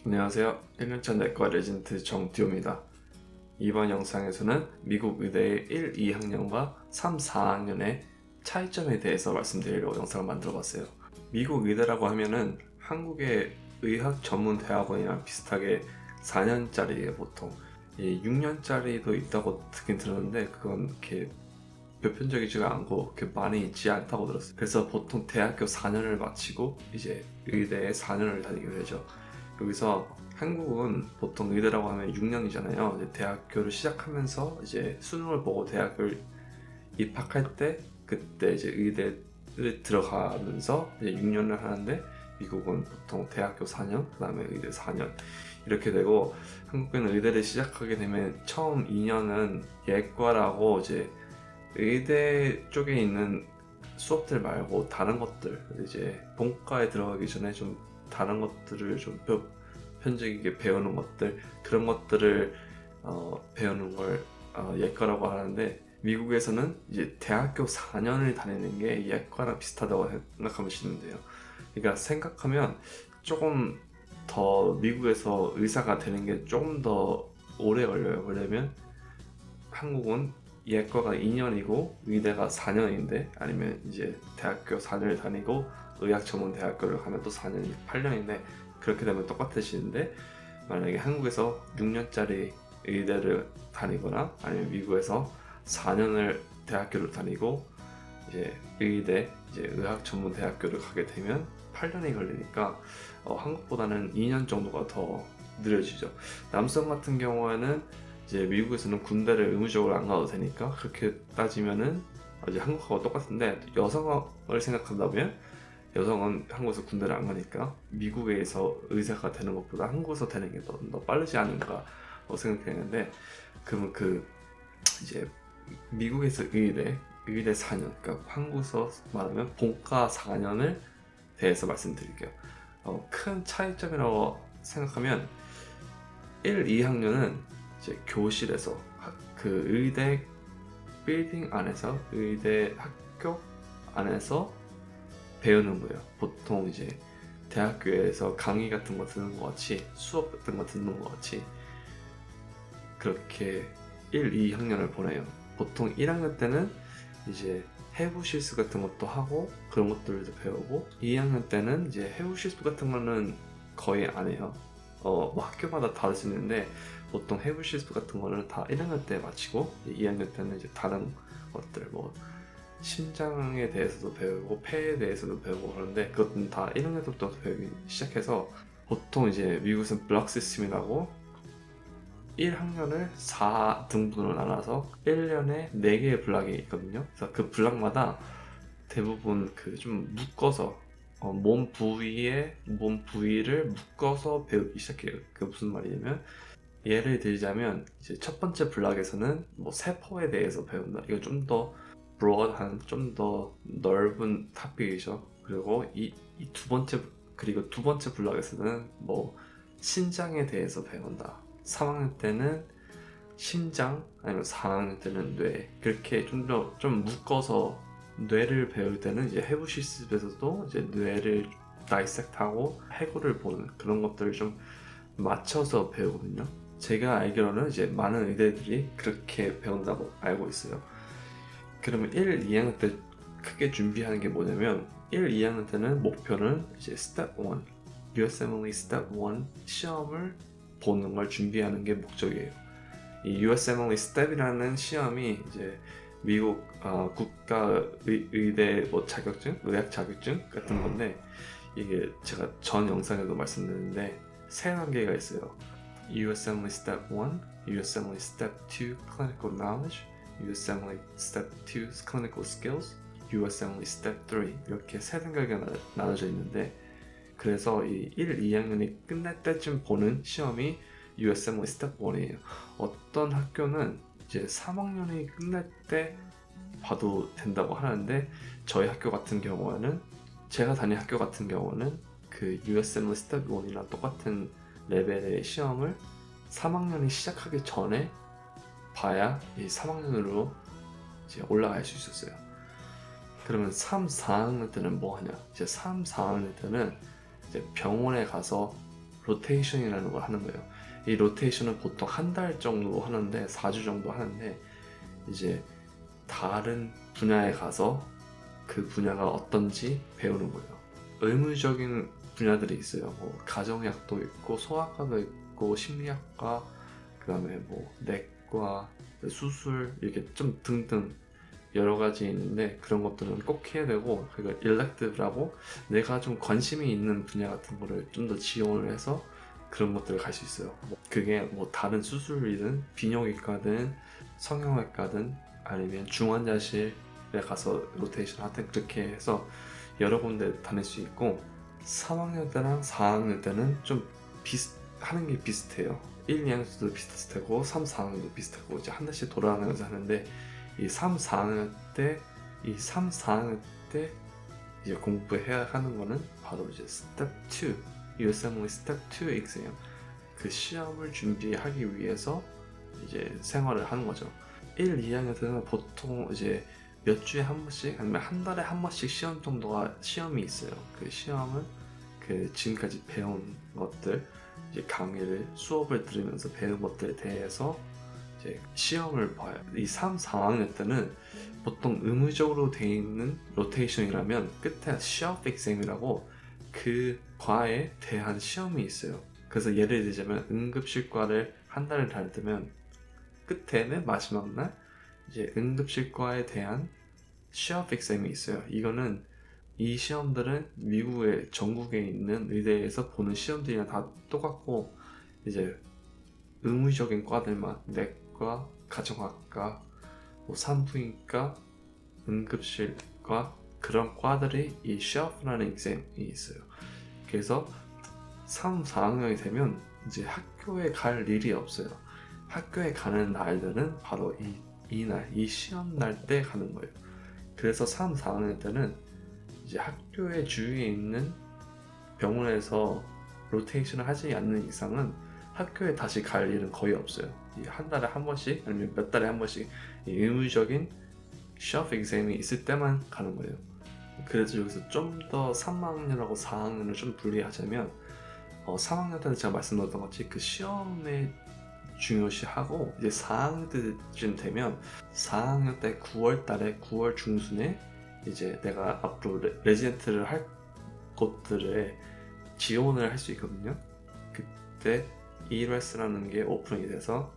안녕하세요. 1년차 내과 레지던트 정듀오입니다. 이번 영상에서는 미국 의대의 1, 2학년과 3, 4학년의 차이점에 대해서 말씀드리려고 영상을 만들어 봤어요. 미국 의대라고 하면은 한국의 의학 전문 대학원이랑 비슷하게 4년짜리예요, 보통. 6년짜리도 있다고 듣긴 들었는데 그건 이렇게 보편적이지가 않고 그렇게 많이 있지 않다고 들었어요. 그래서 보통 대학교 4년을 마치고 이제 의대에 4년을 다니게 되죠. 여기서 한국은 보통 의대라고 하면 6년이잖아요. 이제 대학교를 시작하면서 이제 수능을 보고 대학교를 입학할 때 그때 이제 의대를 들어가면서 이제 6년을 하는데 미국은 보통 대학교 4년, 그 다음에 의대 4년 이렇게 되고 한국은 의대를 시작하게 되면 처음 2년은 예과라고 이제 의대 쪽에 있는 수업들 말고 다른 것들 이제 본과에 들어가기 전에 좀 다른 것들을 좀 편적이게 배우는 것들 그런 것들을 배우는 걸 예과라고 하는데 미국에서는 이제 대학교 4년을 다니는 게 예과랑 비슷하다고 생각하시면 돼요. 그러니까 생각하면 조금 더 미국에서 의사가 되는 게 조금 더 오래 걸려요. 왜냐면 한국은 예과가 2년이고 의대가 4년인데 아니면 이제 대학교 4년을 다니고 의학 전문 대학교를 가면 또 4년이 8년인데 그렇게 되면 똑같으시는데 만약에 한국에서 6년짜리 의대를 다니거나 아니면 미국에서 4년을 대학교를 다니고 이제 의대 이제 의학 전문 대학교를 가게 되면 8년이 걸리니까 한국보다는 2년 정도가 더 느려지죠. 남성 같은 경우에는 이제 미국에서는 군대를 의무적으로 안 가도 되니까 그렇게 따지면은 이제 한국하고 똑같은데 여성을 생각한다면 여성은 한국에서 군대를 안 가니까 미국에서 의사가 되는 것보다 한국에서 되는 게 더 빠르지 않은가 생각되는데 그러면 그 이제 미국에서 의대 4년 그러니까 한국에서 말하면 본과 4년을 대해서 말씀드릴게요. 큰 차이점이라고 생각하면 1, 2학년은 이제 교실에서 그 의대 빌딩 안에서 의대 학교 안에서 배우는 거예요. 보통 이제 대학교에서 강의 같은 거 듣는 것 같이 수업 같은 거 듣는 것 같이 그렇게 1, 2학년을 보내요. 보통 1학년 때는 이제 해부 실습 같은 것도 하고 그런 것들도 배우고 2학년 때는 이제 해부 실습 같은 거는 거의 안 해요. 뭐 학교마다 다를 수 있는데 보통 해부 실습 같은 거는 다 1학년 때 마치고 2학년 때는 이제 다른 것들 뭐 심장에 대해서도 배우고 폐에 대해서도 배우고 그런데 그것은 다 1학년 때부터 배우기 시작해서 보통 이제 미국은 블록 시스템이라고 1학년을 4등분으로 나눠서 1년에 4개의 블락이 있거든요. 그래서 그 블락마다 대부분 그 좀 묶어서 몸 부위를 묶어서 배우기 시작해요. 그 무슨 말이냐면 예를 들자면 이제 첫 번째 블락에서는 뭐 세포에 대해서 배운다. 이거 좀 더 브로드한 좀 더 넓은 토픽이죠. 그리고 그리고 두 번째 블락에서는 뭐 신장에 대해서 배운다. 3학년 때는 심장 아니면 4학년 때는 뇌 그렇게 좀 묶어서 뇌를 배울 때는 이제 해부 실습에서도 이제 뇌를 다이섹트하고 해골을 보는 그런 것들을 좀 맞춰서 배우거든요. 제가 알기로는 이제 많은 의대들이 그렇게 배운다고 알고 있어요. 그러면 1, 2학년 때 크게 준비하는 게 뭐냐면 1, 2학년 때는 목표는 이제 스텝 1 USMLE 스텝 1 시험을 보는 걸 준비하는 게 목적이에요. 이 USMLE 스텝이라는 시험이 이제 미국 국가 의대 뭐 자격증, 의학 자격증 같은 건데 이게 제가 전 영상에도 말씀드렸는데 세 단계가 있어요. USMLE Step 1, USMLE Step 2 Clinical Knowledge, USMLE Step 2 Clinical Skills, USMLE Step 3 이렇게 세 단계가 나눠져 있는데 그래서 이 1, 2학년이 끝날 때쯤 보는 시험이 USMLE Step 1이에요. 어떤 학교는 이제 3학년이 끝날 때 봐도 된다고 하는데 저희 학교 같은 경우에는 제가 다닌 학교 같은 경우는 그 USMLE Step 1이랑 똑같은 레벨의 시험을 3학년이 시작하기 전에 봐야 이 3학년으로 이제 올라갈 수 있었어요. 그러면 3, 4학년 때는 뭐 하냐? 이제 3, 4학년 때는 이제 병원에 가서 로테이션이라는 걸 하는 거예요. 이 로테이션은 보통 한 달 정도 하는데 4주 정도 하는데 이제 다른 분야에 가서 그 분야가 어떤지 배우는 거예요. 의무적인 분야들이 있어요. 뭐 가정의학도 있고 소아과도 있고 심리학과, 그 다음에 뭐 내과, 수술 이렇게 좀 등등 여러 가지 있는데 그런 것들은 꼭 해야 되고, 그리고 elective라고 내가 좀 관심이 있는 분야 같은 거를 좀 더 지원을 해서 그런 것들을 갈 수 있어요. 그게 뭐 다른 수술이든 비뇨기과든 성형외과든 아니면 중환자실에 가서 로테이션 하든 그렇게 해서 여러 군데 다닐 수 있고, 3학년 때랑 4학년 때는 좀 하는 게 비슷해요. 1, 2학년 때도 비슷하고 3, 4학년도 비슷하고 이제 한 달씩 돌아가면서 하는데, 이 3, 4학년 때 이제 공부해야 하는 거는 바로 이제 스텝 2, USMLE 스텝 2 exam, 그 시험을 준비하기 위해서 이제 생활을 하는 거죠. 1, 2학년 때는 보통 이제 몇 주에 한 번씩 아니면 한 달에 한 번씩 시험 정도가 시험이 있어요. 그 시험은 그 지금까지 배운 것들, 이제 강의를 수업을 들으면서 배운 것들에 대해서 이제 시험을 봐요. 이 3, 4학년 때는 보통 의무적으로 돼 있는 로테이션이라면 끝에 시업 exam이라고 그 과에 대한 시험이 있어요. 그래서 예를 들자면 응급실과를 한 달을 다녔다면 끝에 맨 마지막 날 이제 응급실과에 대한 시업 exam이 있어요. 이거는 이 시험들은 미국의 전국에 있는 의대에서 보는 시험들이랑 다 똑같고, 이제 의무적인 과들만 내과, 가정학과, 뭐 산부인과, 응급실과 그런 과들이 이 시험이라는 exam이 있어요. 그래서 3, 4학년이 되면 이제 학교에 갈 일이 없어요. 학교에 가는 날들은 바로 이 시험 날 때 가는 거예요. 그래서 3, 4학년 때는 이제 학교의 주위에 있는 병원에서 로테이션을 하지 않는 이상은 학교에 다시 갈 일은 거의 없어요. 한 달에 한 번씩 아니면 몇 달에 한 번씩 의무적인 시험 exam이 있을 때만 가는 거예요. 그래서 여기서 좀 더 3학년하고 4학년을 좀 분리하자면 3학년 때는 제가 말씀드렸던 것처럼 그 시험에 중요시하고, 이제 4학년 때쯤 되면 4학년 때 9월 달에 9월 중순에 이제 내가 앞으로 레지던트를 할 곳들에 지원을 할 수 있거든요. 그때 ERS라는 게 오픈이 돼서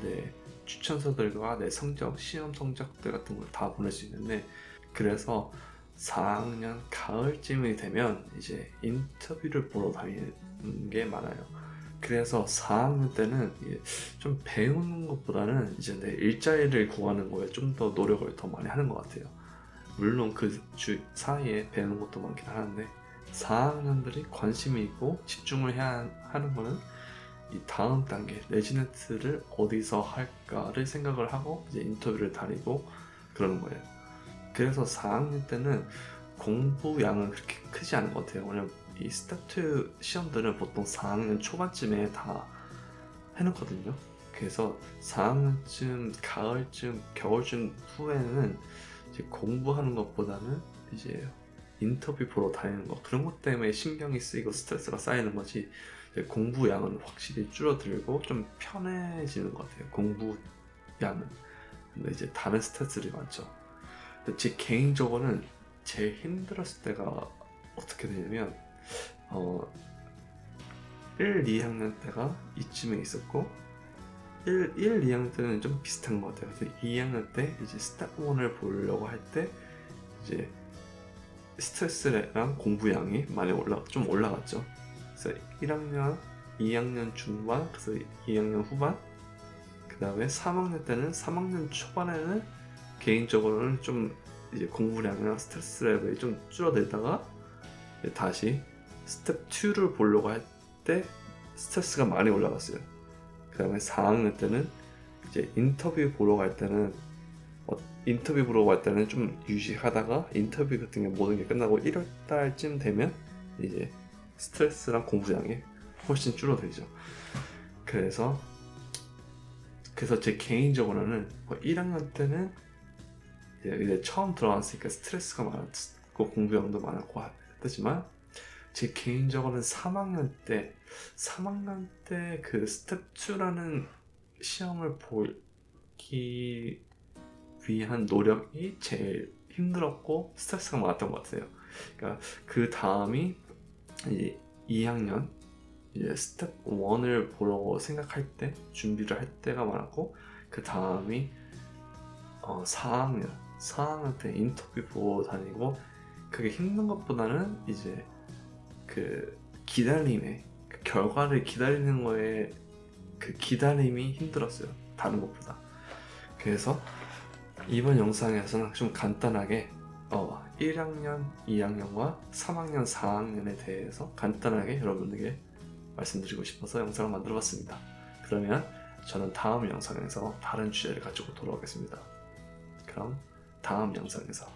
내 추천서들과 내 성적, 시험 성적들 같은 걸 다 보낼 수 있는데, 그래서 4학년 가을쯤이 되면 이제 인터뷰를 보러 다니는 게 많아요. 그래서 4학년 때는 좀 배우는 것보다는 이제 내 일자리를 구하는 거에 좀 더 노력을 더 많이 하는 것 같아요. 물론 그 사이에 배우는 것도 많긴 하는데, 4학년들이 관심이 있고 집중을 해야 하는 거는 이 다음 단계 레지던트를 어디서 할까를 생각을 하고 이제 인터뷰를 다니고 그러는 거예요. 그래서 4학년 때는 공부량은 그렇게 크지 않은 것 같아요. 왜냐면 이 스텝2 시험들은 보통 4학년 초반쯤에 다 해놓거든요. 그래서 4학년쯤, 가을쯤, 겨울쯤 후에는 이제 공부하는 것보다는 이제 인터뷰 보러 다니는 거, 그런 것 때문에 신경이 쓰이고 스트레스가 쌓이는 거지, 공부량은 확실히 줄어들고 좀 편해지는 것 같아요. 공부량은. 근데 이제 다른 스트레스들이 많죠. 근데 제 개인적으로는 제일 힘들었을 때가 어떻게 되냐면 1, 2학년 때가 이쯤에 있었고 1, 2학년 때는 좀 비슷한 것 같아요. 그래서 2학년 때 이제 스텝 1을 보려고 할 때 이제 스트레스랑 공부량이 많이 좀 올라갔죠. 그래서 1학년, 2학년 중반, 그래서 2학년 후반, 그 다음에 3학년 때는 3학년 초반에는 개인적으로는 좀 이제 공부량이나 스트레스 레벨이 좀 줄어들다가 다시 스텝 2를 보려고 할 때 스트레스가 많이 올라갔어요. 그 다음에 4학년 때는 이제 인터뷰 보러 갈 때는 좀 유지하다가 인터뷰 같은 게 모든 게 끝나고 1월 달쯤 되면 이제 스트레스랑 공부량이 훨씬 줄어들죠. 그래서 제 개인적으로는 1학년 때는 이제 처음 들어왔으니까 스트레스가 많았고 공부량도 많았고 했지만 제 개인적으로는 3학년 때 그 스텝 2라는 시험을 보기 위한 노력이 제일 힘들었고 스트레스가 많았던 것 같아요. 그러니까 그 다음이 이제 2학년 이제 스텝 1을 보려고 생각할 때 준비를 할 때가 많았고, 그 다음이 4학년 때 인터뷰 보고 다니고, 그게 힘든 것보다는 이제 그 기다림의 그 결과를 기다리는 거에 그 기다림이 힘들었어요, 다른 것보다. 그래서 이번 영상에서는 좀 간단하게 1학년, 2학년과 3학년, 4학년에 대해서 간단하게 여러분에게 말씀드리고 싶어서 영상을 만들어 봤습니다. 그러면 저는 다음 영상에서 다른 주제를 가지고 돌아오겠습니다. 그럼 다음 영상에서